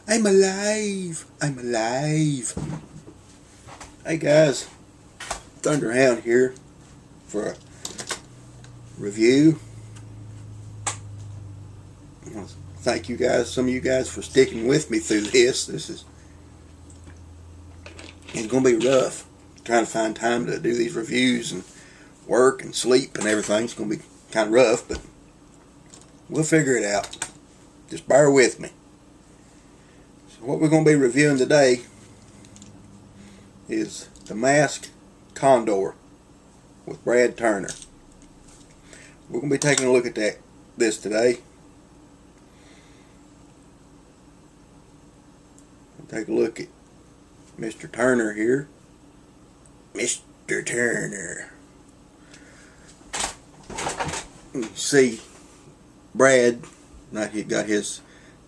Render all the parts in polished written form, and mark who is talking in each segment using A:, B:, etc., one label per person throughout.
A: I'm alive. I'm alive. Hey guys, Thunderhound here for a review. Thank you guys, some of you guys, for sticking with me through this. It's going to be rough trying to find time to do these reviews and work and sleep and everything. It's going to be kind of rough, but we'll figure it out. Just bear with me. So what we're going to be reviewing today is the M.A.S.K Condor with Brad Turner. We're going to be taking a look at this today. We'll take a look at Mr. Turner here. Mr. Turner. You see Brad, he got his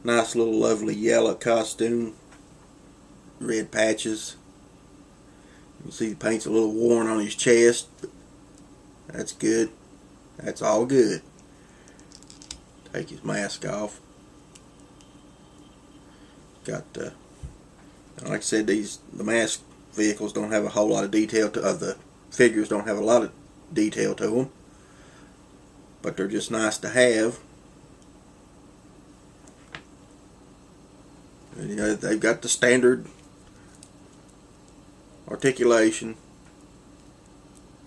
A: nice little lovely yellow costume, red patches. You can see the paint's a little worn on his chest, but that's good. That's all good. Take his mask off. Got like I said, the M.A.S.K vehicles don't have a whole lot of detail to the figures don't have a lot of detail to them, but they're just nice to have. And, you know, they've got the standard articulation.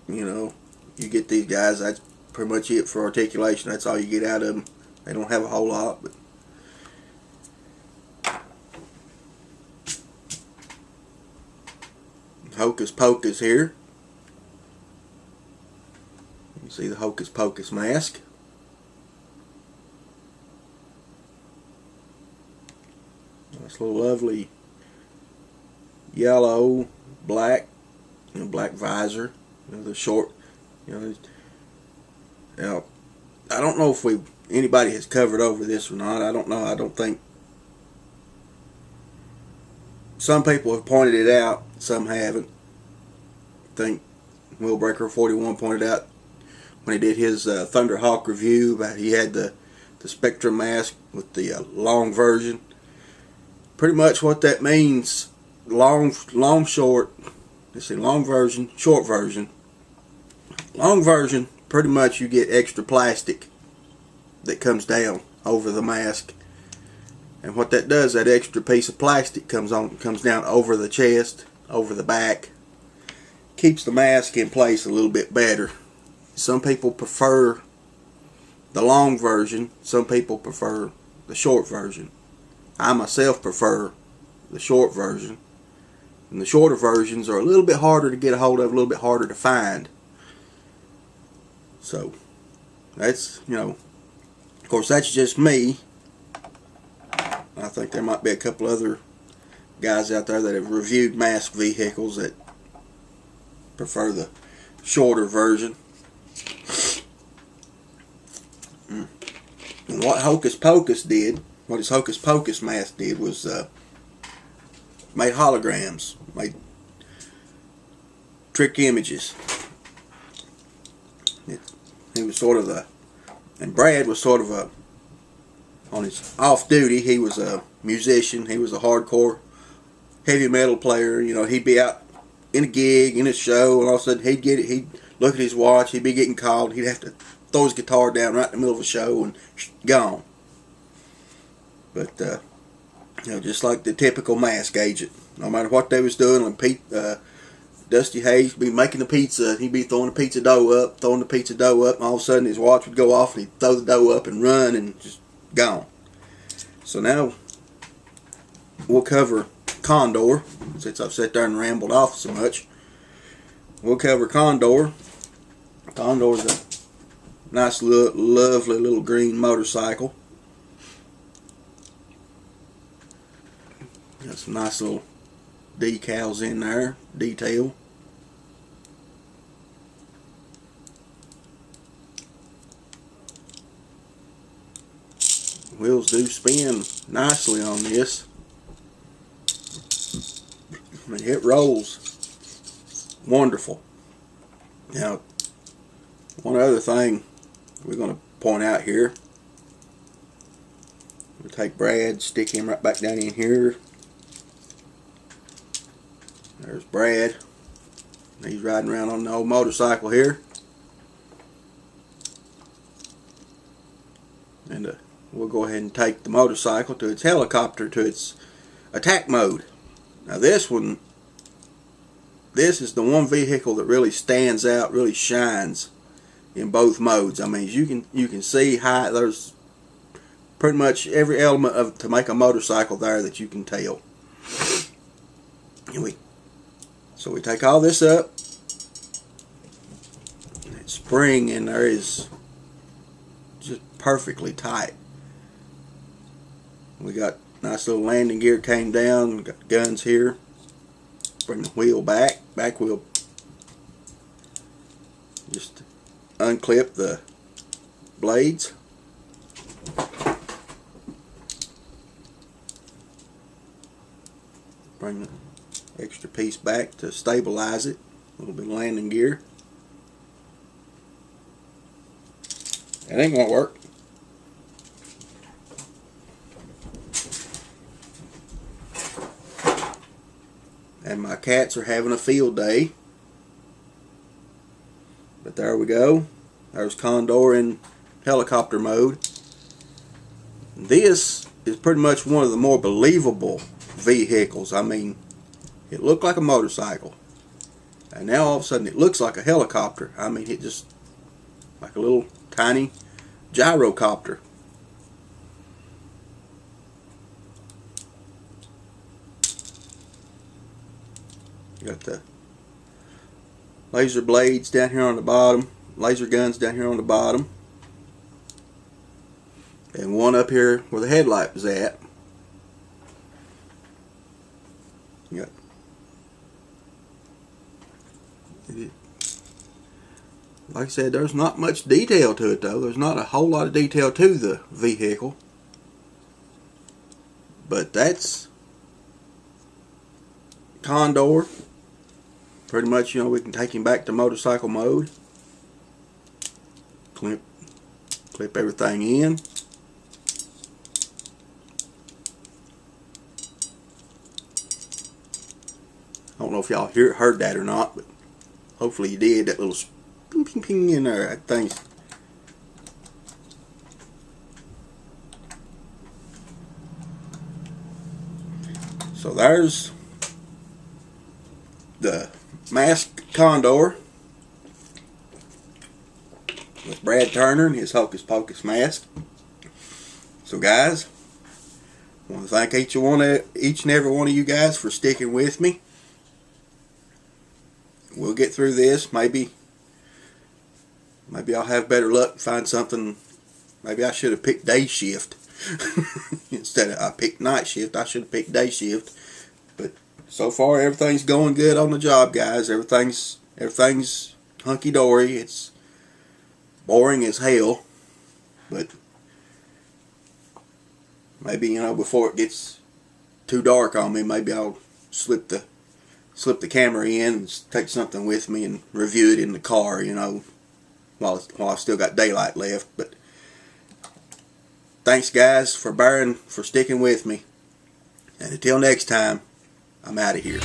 A: You know, you get these guys, that's pretty much it for articulation. That's all you get out of them. They don't have a whole lot, but Hocus Pocus here. You see the Hocus Pocus mask. Nice little lovely yellow, black, black visor. The short, now I don't know if anybody has covered over this or not. I don't know. I don't think. Some people have pointed it out, some haven't. I think Willbreaker 41 pointed out when he did his Thunderhawk review about he had the Spectrum mask with the long version. Pretty much what that means, long short. Let's see, long version, short version. Long version, pretty much you get extra plastic that comes down over the mask. And what that does, that extra piece of plastic comes down over the chest, over the back, keeps the mask in place a little bit better. Some people prefer the long version, some people prefer the short version. I myself prefer the short version, and the shorter versions are a little bit harder to get a hold of, a little bit harder to find. So that's, of course, that's just me. I think there might be a couple other guys out there that have reviewed M.A.S.K vehicles that prefer the shorter version. And what Hocus Pocus did, what his Hocus Pocus mask did, was made holograms, made trick images. He was sort of and Brad was sort of on his off duty, he was a musician. He was a hardcore heavy metal player. He'd be out in a gig, in a show, and all of a sudden he'd look at his watch, he'd be getting called, he'd have to throw his guitar down right in the middle of a show and gone. But just like the typical M.A.S.K agent, no matter what they was doing, like Dusty Hayes would be making the pizza, he'd be throwing the pizza dough up, and all of a sudden his watch would go off and he'd throw the dough up and run and just gone. So now we'll cover Condor, since I've sat there and rambled off so much. We'll cover Condor. Condor's a nice, lovely little green motorcycle. Got some nice little decals in there, detail. Wheels do spin nicely on this. I mean, it rolls wonderful. Now, one other thing we're going to point out here We'll take Brad, stick him right back down in here. There's Brad. He's riding around on the old motorcycle here. And we'll go ahead and take the motorcycle to its helicopter, to its attack mode. Now this one, this is the one vehicle that really stands out, really shines in both modes. I mean, you can see how there's pretty much every element of to make a motorcycle there that you can tell. And so we take all this up. That spring in there is just perfectly tight. We got nice little landing gear came down. We got guns here. Bring the wheel back wheel. Just unclip the blades. Bring the extra piece back to stabilize it. A little bit of landing gear. That ain't gonna work. And my cats are having a field day. But there we go. There's Condor in helicopter mode. This is pretty much one of the more believable vehicles. I mean, it looked like a motorcycle. And now all of a sudden it looks like a helicopter. I mean, it just like a little tiny gyrocopter. Got the laser blades down here on the bottom, laser guns down here on the bottom, and one up here where the headlight was at. You got, like I said, there's not much detail to it though. There's not a whole lot of detail to the vehicle, but that's Condor. Pretty much, you know, we can take him back to motorcycle mode. Clip everything in. I don't know if y'all heard that or not, but hopefully you did. That little ping ping ping in there. That thing's. So there's the M.A.S.K Condor with Brad Turner and his Hocus Pocus mask. So guys, I want to thank each and every one of you guys for sticking with me. We'll get through this. Maybe I'll have better luck and find something. Maybe I should have picked day shift instead of I picked night shift. I should have picked day shift. But so far, everything's going good on the job, guys. Everything's hunky-dory. It's boring as hell, but maybe, you know, before it gets too dark on me, maybe I'll slip the camera in and take something with me and review it in the car, you know, while I still got daylight left. But thanks, guys, for sticking with me, and until next time, I'm out of here.